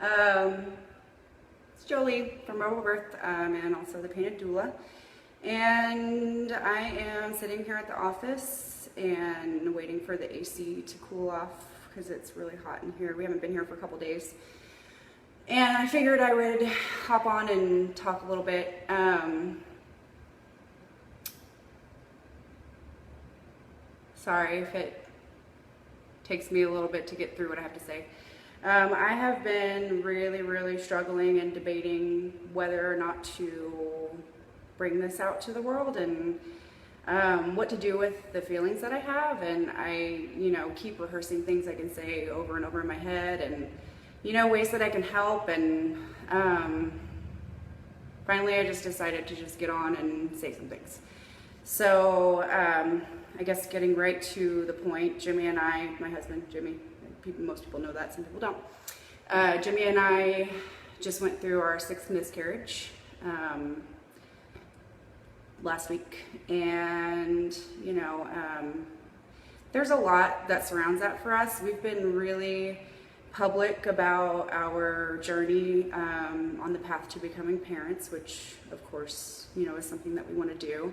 It's Jolie from Rebel Birth, and also the Painted Doula. And I am sitting here at the office and waiting for the AC to cool off because it's really hot in here. We haven't been here for a couple days. And I figured I would hop on and talk a little bit. Sorry if it takes me a little bit to get through what I have to say. I have been really struggling and debating whether or not to bring this out to the world and what to do with the feelings that I have. And I, keep rehearsing things I can say over and over in my head and, ways that I can help. And finally I just decided to just get on and say some things. So I guess getting right to the point, Jimmy and I, my husband, Jimmy, most people know that, some people don't. Jimmy and I just went through our 6th miscarriage last week, and there's a lot that surrounds that for us. We've been really public about our journey on the path to becoming parents, which of course is something that we want to do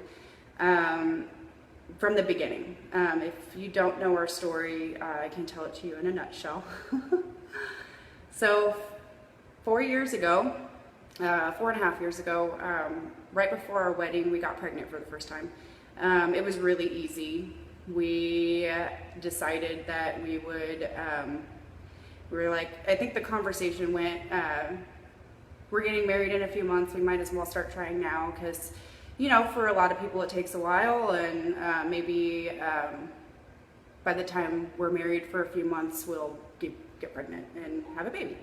from the beginning. If you don't know our story, I can tell it to you in a nutshell. So 4 years ago, 4.5 years ago, right before our wedding, we got pregnant for the first time. It was really easy. We decided that we would, we were like, I think the conversation went, we're getting married in a few months, we might as well start trying now, because for a lot of people it takes a while, and maybe by the time we're married for a few months, we'll get pregnant and have a baby.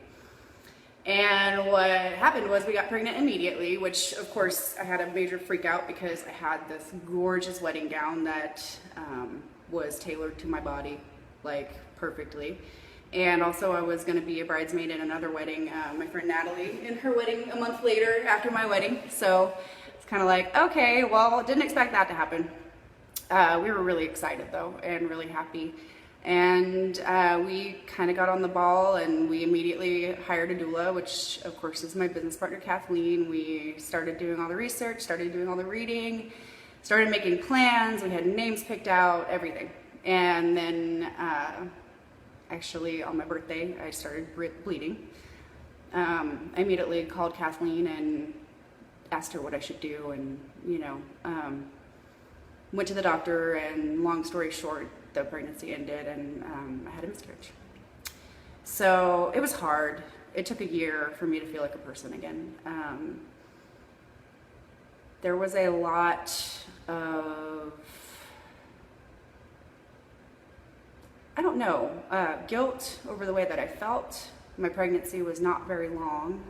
And what happened was we got pregnant immediately, which of course I had a major freak out because I had this gorgeous wedding gown that was tailored to my body, like perfectly. And also I was going to be a bridesmaid in another wedding, my friend Natalie, in her wedding a month later after my wedding. So it's kind of like, okay, well, didn't expect that to happen. We were really excited though, and really happy. And we kind of got on the ball, and we immediately hired a doula, which of course is my business partner, Kathleen. We started doing all the research, started doing all the reading, started making plans. We had names picked out, everything. And then actually on my birthday, I started bleeding. I immediately called Kathleen and asked her what I should do, and went to the doctor, and long story short, the pregnancy ended, and I had a miscarriage. So it was hard. It took a year for me to feel like a person again. There was a lot of, guilt over the way that I felt. My pregnancy was not very long.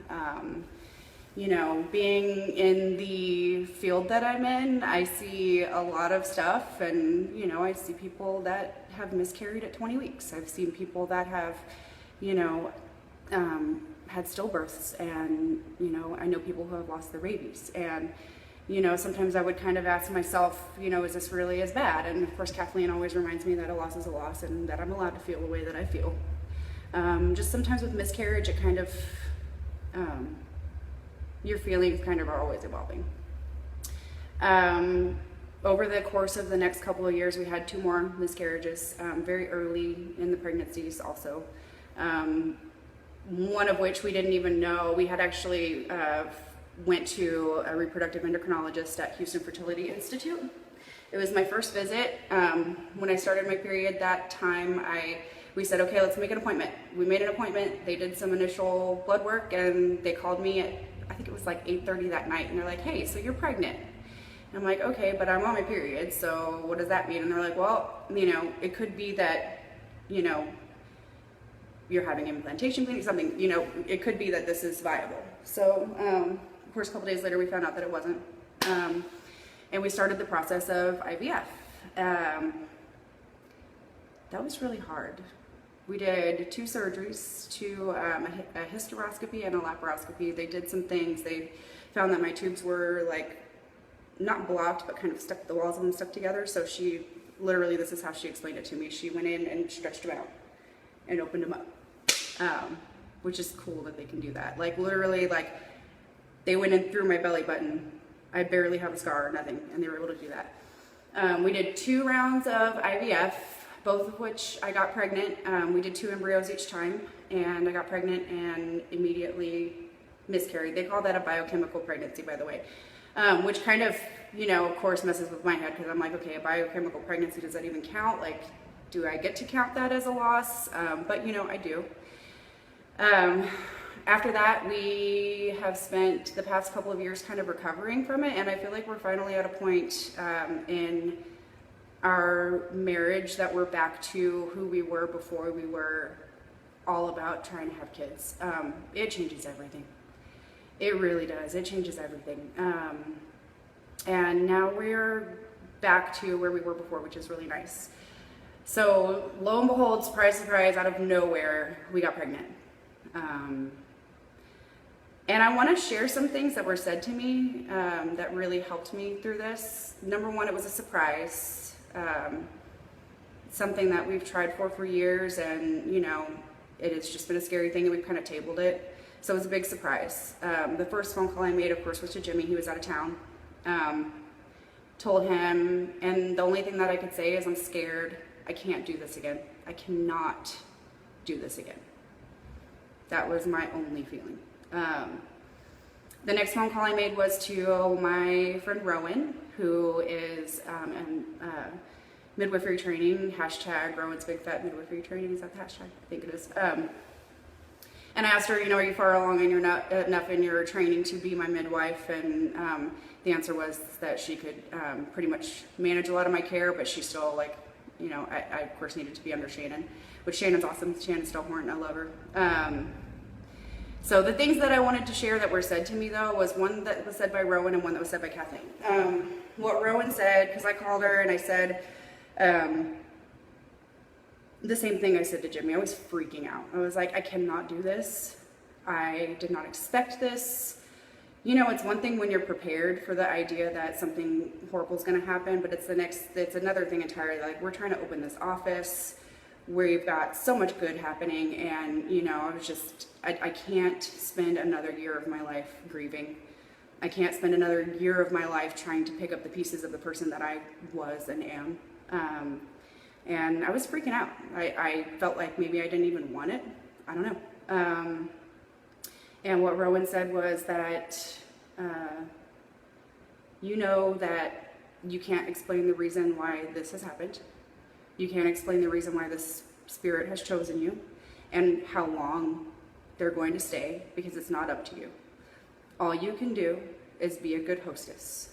Being in the field that I'm in, I see a lot of stuff, and, I see people that have miscarried at 20 weeks. I've seen people that have, had stillbirths, and, I know people who have lost their babies. And, sometimes I would kind of ask myself, is this really as bad? And of course, Kathleen always reminds me that a loss is a loss, and that I'm allowed to feel the way that I feel. Just sometimes with miscarriage, it kind of, your feelings kind of are always evolving. Over the course of the next couple of years, we had 2 more miscarriages, very early in the pregnancies also. One of which we didn't even know. We had actually went to a reproductive endocrinologist at Houston Fertility Institute. It was my first visit. When I started my period that time, we said, okay, let's make an appointment. We made an appointment. They did some initial blood work, and they called me at, I think it was like 8:30 that night, and they're like, hey, so you're pregnant. And I'm like, okay, but I'm on my period, so what does that mean? And they're like, well, it could be that, you're having implantation, something, it could be that this is viable. So, of course, a couple days later, we found out that it wasn't. And we started the process of IVF. That was really hard. We did 2 surgeries, a hysteroscopy and a laparoscopy. They did some things. They found that my tubes were like not blocked, but kind of stuck, the walls of them stuck together. So she literally, this is how she explained it to me. She went in and stretched them out and opened them up. which is cool that they can do that. Like literally, like they went in through my belly button. I barely have a scar or nothing, and they were able to do that. We did 2 rounds of IVF, both of which I got pregnant. We did 2 embryos each time, and I got pregnant and immediately miscarried. They call that a biochemical pregnancy, by the way, which kind of, you know, of course messes with my head, because I'm like, okay, a biochemical pregnancy, does that even count? Like, do I get to count that as a loss? But you know, I do. After that, we have spent the past couple of years kind of recovering from it, and I feel like we're finally at a point in our marriage that we're back to who we were before we were all about trying to have kids. It changes everything. It really does. It changes everything. And now we're back to where we were before, which is really nice. So lo and behold, surprise, surprise, out of nowhere, we got pregnant. And I want to share some things that were said to me that really helped me through this. Number one, it was a surprise. Something that we've tried for years, and you know, it has just been a scary thing, and we've kind of tabled it. So it was a big surprise. The first phone call I made, of course, was to Jimmy. He was out of town. Told him, and the only thing that I could say is I'm scared. I can't do this again. I cannot do this again. That was my only feeling. The next phone call I made was to my friend Rowan, who is in midwifery training, hashtag Rowan's Big Fat Midwifery Training. Is that the hashtag? I think it is. And I asked her, you know, are you far along in your enough in your training to be my midwife? And the answer was that she could pretty much manage a lot of my care, but she still, like, you know, I of course needed to be under Shannon, which Shannon's awesome. Shannon's still Horn, I love her. So the things that I wanted to share that were said to me, though, was one that was said by Rowan and one that was said by Kathleen. What Rowan said, because I called her and I said the same thing I said to Jimmy. I was freaking out. I was like, I cannot do this. I did not expect this. You know, it's one thing when you're prepared for the idea that something horrible is going to happen, but it's another thing entirely. Like, we're trying to open this office. We've got so much good happening, and you know, I can't spend another year of my life grieving. I can't spend another year of my life trying to pick up the pieces of the person that I was and am. And I was freaking out. I felt like maybe I didn't even want it. I don't know. And what Rowan said was that, you know, that you can't explain the reason why this has happened. You can't explain the reason why this spirit has chosen you and how long they're going to stay, because it's not up to you. All you can do is be a good hostess.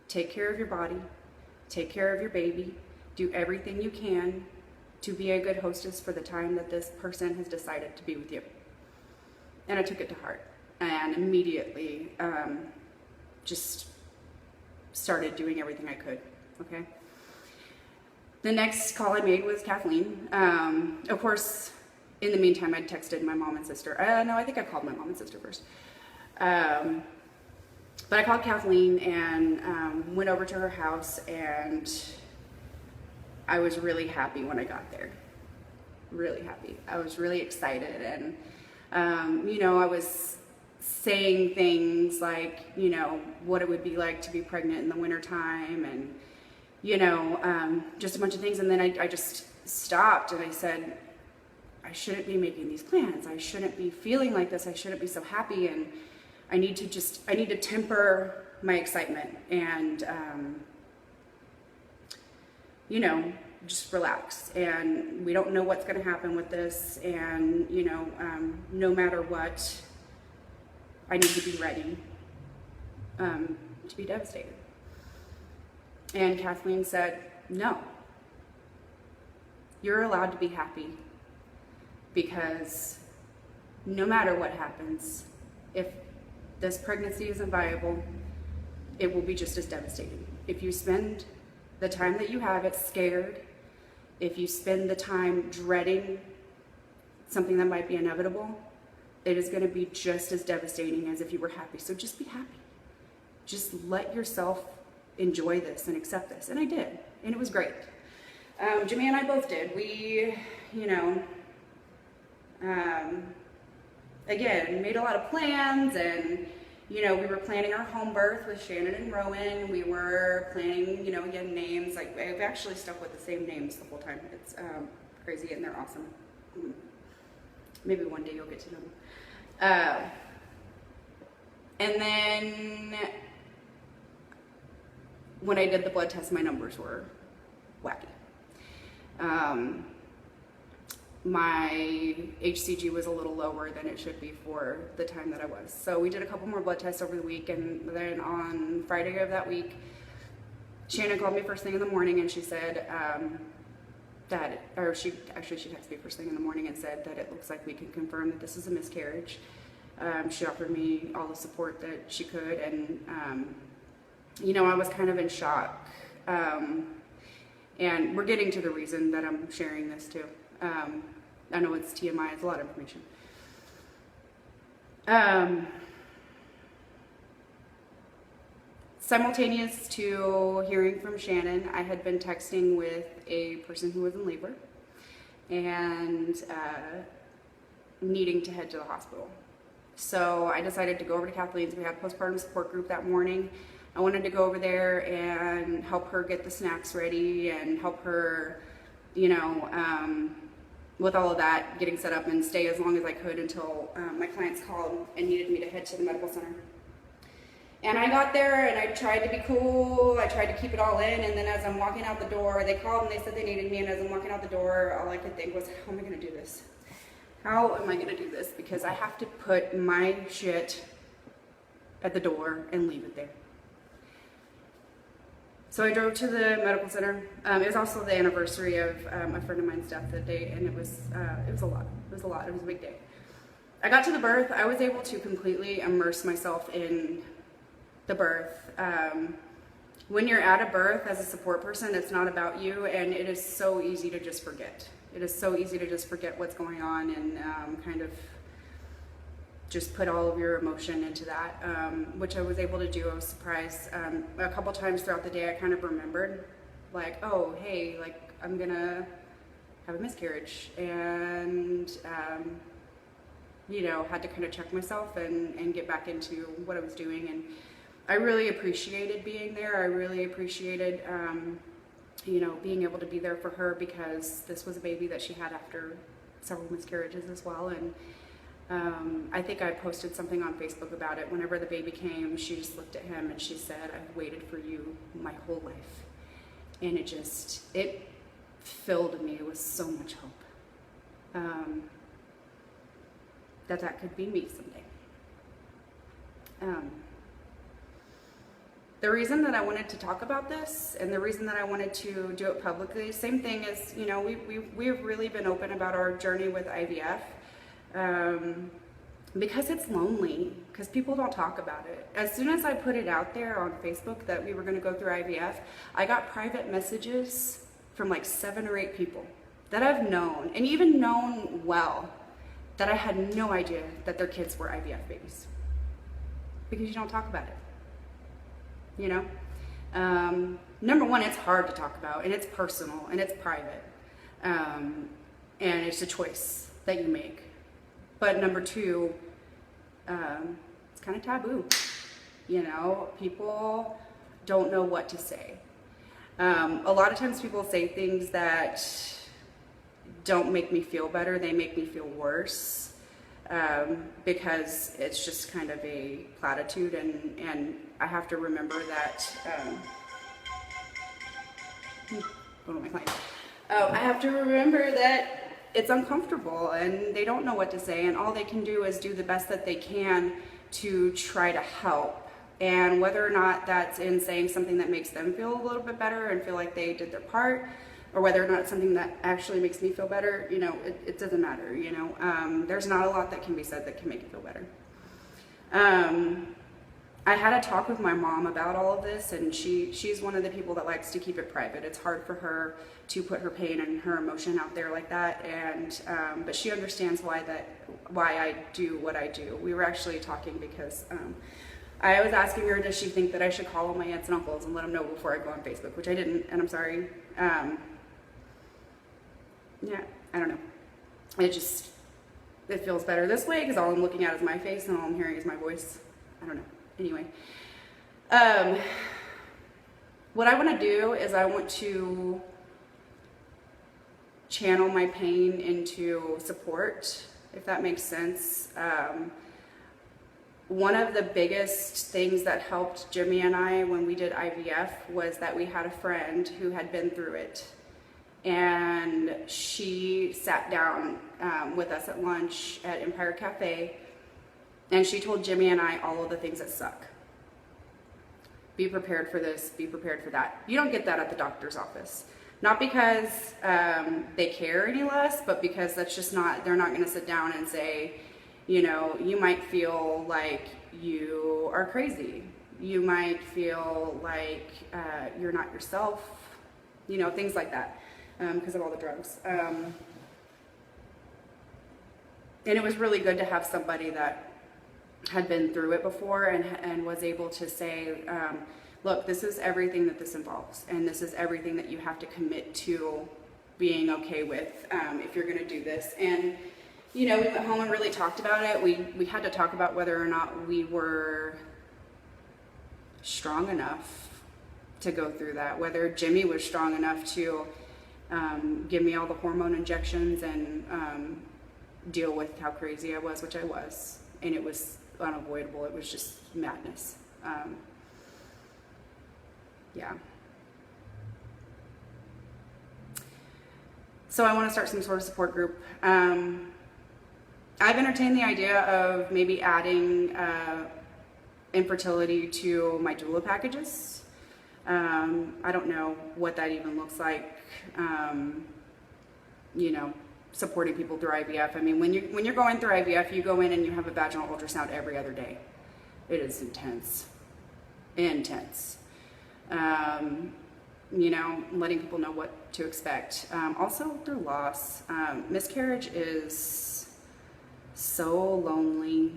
Take care of your body, take care of your baby, do everything you can to be a good hostess for the time that this person has decided to be with you. And I took it to heart and immediately just started doing everything I could, okay? The next call I made was Kathleen. Of course, in the meantime, I'd texted my mom and sister. No, I think I called my mom and sister first. But I called Kathleen and went over to her house, and I was really happy when I got there. Really happy. I was really excited, and you know, I was saying things like, you know, what it would be like to be pregnant in the wintertime, and you know, just a bunch of things. And then I just stopped and I said, I shouldn't be making these plans. I shouldn't be feeling like this. I shouldn't be so happy. And I need to temper my excitement and, you know, just relax. And we don't know what's going to happen with this. And, you know, no matter what, I need to be ready to be devastated. And Kathleen said, no, you're allowed to be happy, because no matter what happens, if this pregnancy isn't viable, it will be just as devastating. If you spend the time that you have it scared, if you spend the time dreading something that might be inevitable, it is going to be just as devastating as if you were happy. So just be happy. Just let yourself enjoy this and accept this. And I did, and it was great. Jimmy and I both did. We, you know, again, made a lot of plans, and you know, we were planning our home birth with Shannon and Rowan. We were planning, you know, again, names. Like, I've actually stuck with the same names the whole time. It's crazy, and they're awesome. Maybe one day you'll get to know them. And then when I did the blood test, my numbers were wacky. My HCG was a little lower than it should be for the time that I was. So we did a couple more blood tests over the week, and then on Friday of that week, Shannon called me first thing in the morning, and she said she texted me first thing in the morning and said that it looks like we can confirm that this is a miscarriage. She offered me all the support that she could, and you know, I was kind of in shock. And we're getting to the reason that I'm sharing this too. I know it's TMI, it's a lot of information. Simultaneous to hearing from Shannon, I had been texting with a person who was in labor and needing to head to the hospital. So I decided to go over to Kathleen's. We had a postpartum support group that morning. I wanted to go over there and help her get the snacks ready and help her, you know, with all of that, getting set up, and stay as long as I could until my clients called and needed me to head to the medical center. And I got there, and I tried to be cool. I tried to keep it all in, and then as I'm walking out the door, they called and they said they needed me, and as I'm walking out the door, all I could think was, how am I going to do this? How am I going to do this? Because I have to put my shit at the door and leave it there. So I drove to the medical center. It was also the anniversary of a friend of mine's death that day, and it was a lot. It was a lot. It was a big day. I got to the birth. I was able to completely immerse myself in the birth. When you're at a birth as a support person, it's not about you, and it is so easy to just forget. It is so easy to just forget what's going on and kind of just put all of your emotion into that, which I was able to do. I was surprised. A couple times throughout the day, I kind of remembered, like, oh, hey, like, I'm gonna have a miscarriage, and you know, had to kind of check myself and get back into what I was doing. And I really appreciated being there. I really appreciated, you know, being able to be there for her, because this was a baby that she had after several miscarriages as well. And I think I posted something on Facebook about it. Whenever the baby came, she just looked at him and she said, I've waited for you my whole life. And it filled me with so much hope that could be me someday. The reason that I wanted to talk about this, and the reason that I wanted to do it publicly, same thing as, you know, we've really been open about our journey with IVF. Because it's lonely, because people don't talk about it. As soon as I put it out there on Facebook that we were going to go through IVF, I got private messages from like 7 or 8 people that I've known, and even known well, that I had no idea that their kids were IVF babies. Because you don't talk about it, you know? Number one, it's hard to talk about, and it's personal, and it's private, and it's a choice that you make. But number two, it's kind of taboo. You know, people don't know what to say. A lot of times people say things that don't make me feel better, they make me feel worse, because it's just kind of a platitude, and I have to remember that, I have to remember that it's uncomfortable and they don't know what to say, and all they can do is do the best that they can to try to help. And whether or not that's in saying something that makes them feel a little bit better and feel like they did their part, or whether or not it's something that actually makes me feel better, you know, it doesn't matter, you know. There's not a lot that can be said that can make you feel better. I had a talk with my mom about all of this, and she's one of the people that likes to keep it private. It's hard for her to put her pain and her emotion out there like that, and but she understands why I do what I do. We were actually talking because I was asking her, does she think that I should call all my aunts and uncles and let them know before I go on Facebook, which I didn't, and I'm sorry. Yeah, I don't know. it feels better this way because all I'm looking at is my face and all I'm hearing is my voice. I don't know. Anyway, what I want to do is I want to channel my pain into support, if that makes sense. One of the biggest things that helped Jimmy and I when we did IVF was that we had a friend who had been through it. And she sat down with us at lunch at Empire Cafe, and she told Jimmy and I all of the things that suck. Be prepared for this, be prepared for that. You don't get that at the doctor's office. Not because they care any less, but because that's just not, they're not gonna sit down and say, you know, you might feel like you are crazy. You might feel like you're not yourself, you know, things like that, because of all the drugs. And it was really good to have somebody that had been through it before and was able to say, look, this is everything that this involves, and this is everything that you have to commit to being okay with if you're gonna do this. And you know, we went home and really talked about it. We had to talk about whether or not we were strong enough to go through that, whether Jimmy was strong enough to give me all the hormone injections and deal with how crazy I was, which I was, and it was unavoidable. It was just madness. Yeah. So I want to start some sort of support group. I've entertained the idea of maybe adding infertility to my doula packages. I don't know what that even looks like. You know, supporting people through IVF. I mean, when you're going through IVF, you go in and you have a vaginal ultrasound every other day. It is intense. Intense. You know, letting people know what to expect. Also through loss. Miscarriage is so lonely.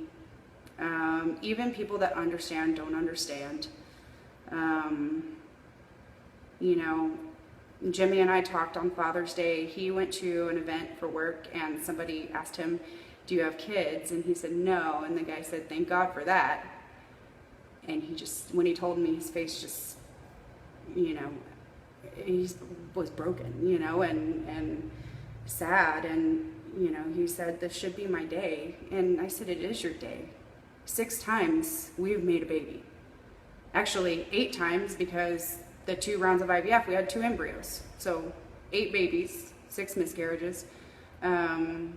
Even people that understand don't understand. You know, Jimmy and I talked on Father's Day. He went to an event for work and somebody asked him, do you have kids? And he said no, and the guy said, thank God for that. And he just, when he told me, his face just, you know, he was broken, you know, and sad. And you know, he said, this should be my day. And I said, it is your day. 6 times we've made a baby. Actually, 8 times, because the 2 rounds of IVF, we had 2 embryos. So 8 babies, 6 miscarriages. And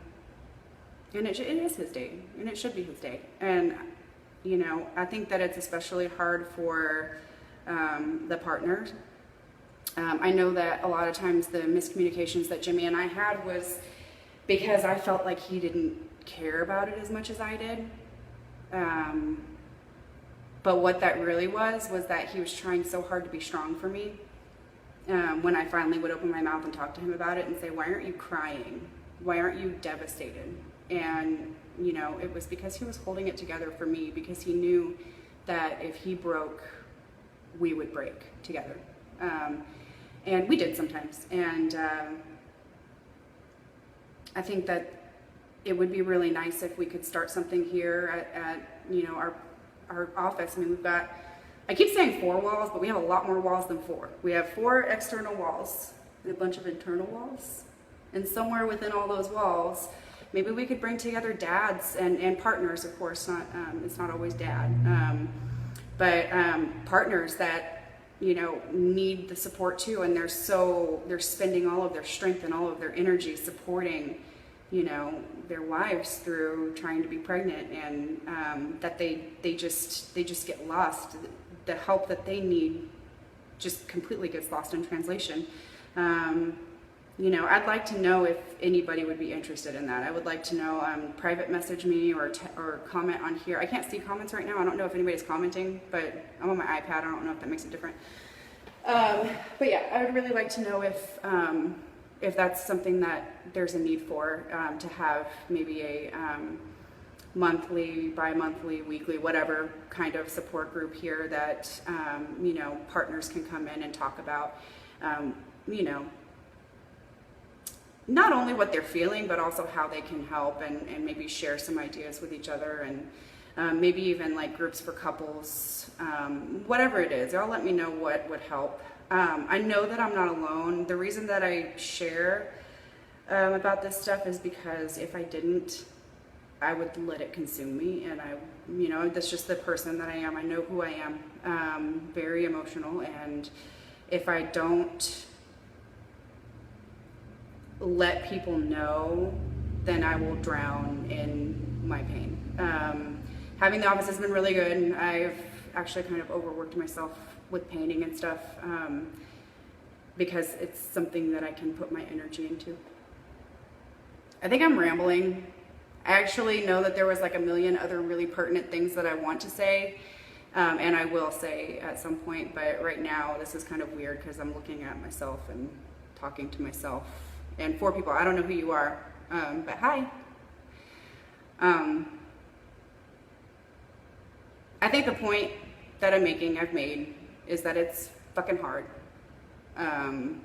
it is his day, and it should be his day. And, you know, I think that it's especially hard for the partner. I know that a lot of times the miscommunications that Jimmy and I had was because I felt like he didn't care about it as much as I did. But what that really was that he was trying so hard to be strong for me. When I finally would open my mouth and talk to him about it and say, why aren't you crying? Why aren't you devastated? And, you know, it was because he was holding it together for me, because he knew that if he broke, we would break together. And we did sometimes. And I think that it would be really nice if we could start something here at you know, our office. I mean, we've got, I keep saying 4 walls, but we have a lot more walls than 4. We have 4 external walls and a bunch of internal walls. And somewhere within all those walls, maybe we could bring together dads and partners, of course, not, it's not always dad, but partners that, you know, need the support too, and they're spending all of their strength and all of their energy supporting, you know, their wives through trying to be pregnant, and that they just get lost. The help that they need just completely gets lost in translation. You know, I'd like to know if anybody would be interested in that. I would like to know, private message me or comment on here. I can't see comments right now. I don't know if anybody's commenting, but I'm on my iPad. I don't know if that makes it different. But yeah, I would really like to know if that's something that there's a need for, to have maybe a monthly, bi-monthly, weekly, whatever kind of support group here that, you know, partners can come in and talk about, you know, not only what they're feeling, but also how they can help, and maybe share some ideas with each other, and maybe even like groups for couples, whatever it is. Y'all let me know what would help. I know that I'm not alone. The reason that I share about this stuff is because if I didn't, I would let it consume me, and that's just the person that I am. I know who I am, very emotional, and if I don't let people know, then I will drown in my pain. Having the office has been really good. I've actually kind of overworked myself with painting and stuff, because it's something that I can put my energy into. I think I'm rambling. I actually know that there was like a million other really pertinent things that I want to say, and I will say at some point, but right now this is kind of weird because I'm looking at myself and talking to myself and for people. I don't know who you are, but hi. I think the point that I've made, is that it's fucking hard. And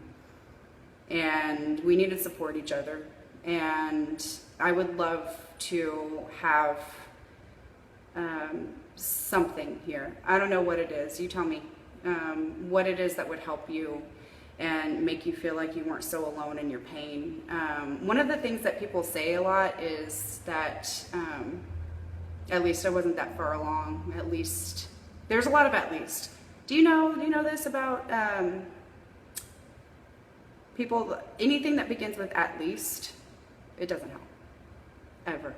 we need to support each other. And I would love to have something here. I don't know what it is. You tell me what it is that would help you and make you feel like you weren't so alone in your pain. One of the things that people say a lot is that at least I wasn't that far along. At least there's a lot of at least. Do you know this about people? Anything that begins with at least, it doesn't help ever.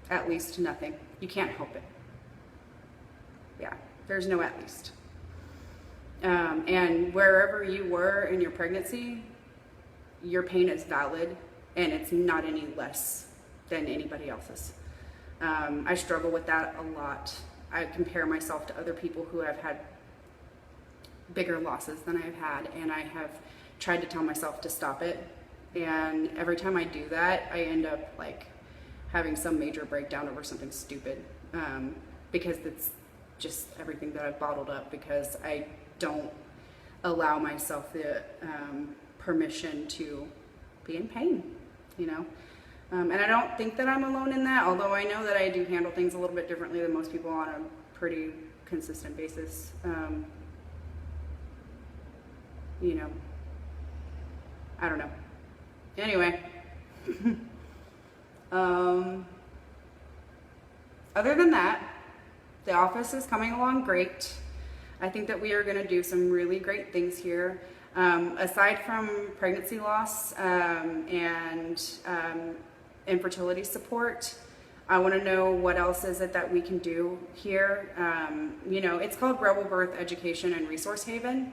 At least nothing. You can't help it. Yeah, there's no at least. And wherever you were in your pregnancy, your pain is valid, and it's not any less than anybody else's. I struggle with that a lot. I compare myself to other people who have had bigger losses than I've had, and I have tried to tell myself to stop it. And every time I do that, I end up like having some major breakdown over something stupid, because it's just everything that I've bottled up, because I don't allow myself the permission to be in pain, and I don't think that I'm alone in that, although I know that I do handle things a little bit differently than most people on a pretty consistent basis. I don't know. Anyway, other than that, the office is coming along great. I think that we are going to do some really great things here. Aside from pregnancy loss and infertility support, I want to know what else is it that we can do here. It's called Rebel Birth Education and Resource Haven.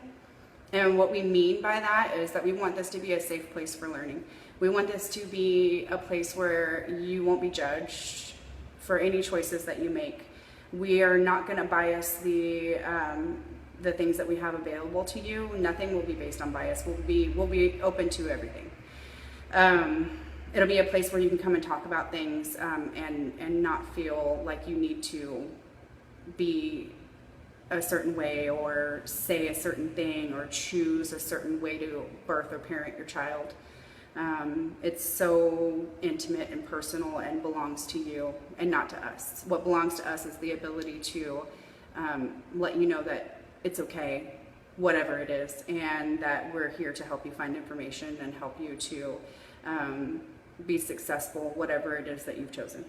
And what we mean by that is that we want this to be a safe place for learning. We want this to be a place where you won't be judged for any choices that you make. We are not going to bias the things that we have available to you. Nothing will be based on bias. We'll be open to everything. It'll be a place where you can come and talk about things and not feel like you need to be a certain way or say a certain thing or choose a certain way to birth or parent your child. It's so intimate and personal and belongs to you and not to us. What belongs to us is the ability to let you know that it's okay, whatever it is, and that we're here to help you find information and help you to be successful, whatever it is that you've chosen.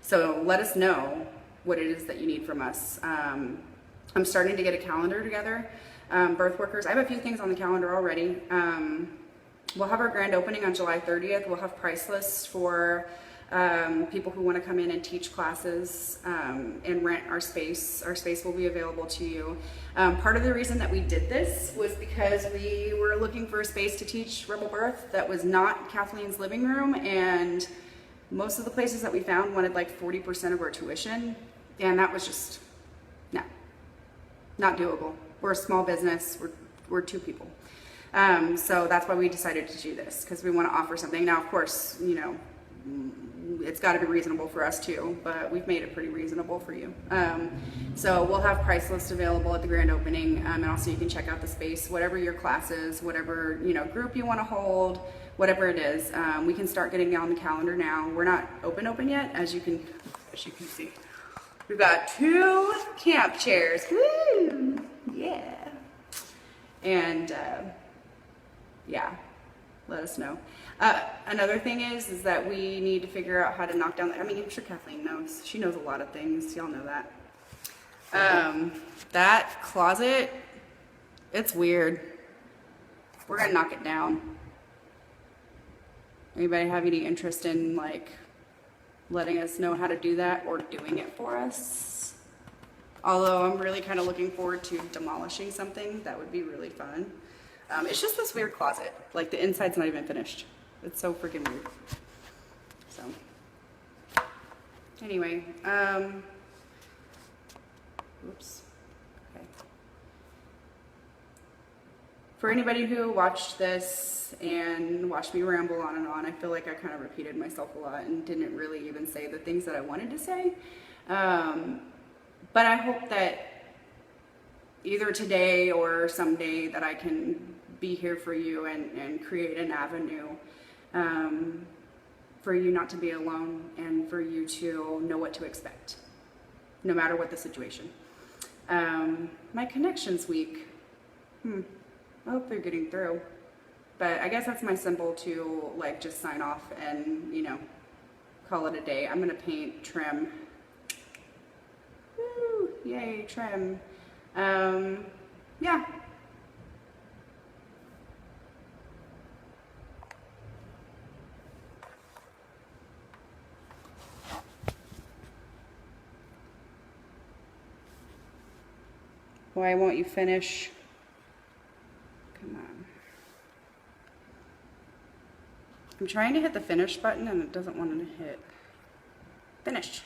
So let us know what it is that you need from us. I'm starting to get a calendar together. Birth workers, I have a few things on the calendar already. We'll have our grand opening on July 30th. We'll have price lists for people who want to come in and teach classes and rent our space. Our space will be available to you. Part of the reason that we did this was because we were looking for a space to teach Rebel Birth that was not Kathleen's living room, and most of the places that we found wanted like 40% of our tuition, and that was just, not doable. We're a small business, we're two people. So that's why we decided to do this, because we want to offer something. Now, of course, we it's got to be reasonable for us too, but we've made it pretty reasonable for you. So we'll have price lists available at the grand opening, and also you can check out the space, whatever your class is, whatever group you want to hold, whatever it is. We can start getting on the calendar now. We're not open yet, as you can see. We've got 2 camp chairs. Woo! Yeah. And yeah, let us know. Another thing is that we need to figure out how to knock down I'm sure Kathleen knows. She knows a lot of things. Y'all know that. That closet, it's weird. We're gonna knock it down. Anybody have any interest in letting us know how to do that or doing it for us? Although I'm really kind of looking forward to demolishing something. That would be really fun. It's just this weird closet. Like the inside's not even finished. It's so freaking weird. So, anyway, oops. Okay. For anybody who watched this and watched me ramble on and on, I feel like I kind of repeated myself a lot and didn't really even say the things that I wanted to say. But I hope that either today or someday that I can be here for you and create an avenue for you not to be alone and for you to know what to expect, no matter what the situation. My connection's weak. I hope they're getting through. But I guess that's my symbol to just sign off and, call it a day. I'm gonna paint trim. Woo, yay, trim. Yeah. Why won't you finish? Come on. I'm trying to hit the finish button and it doesn't want to hit. Finish.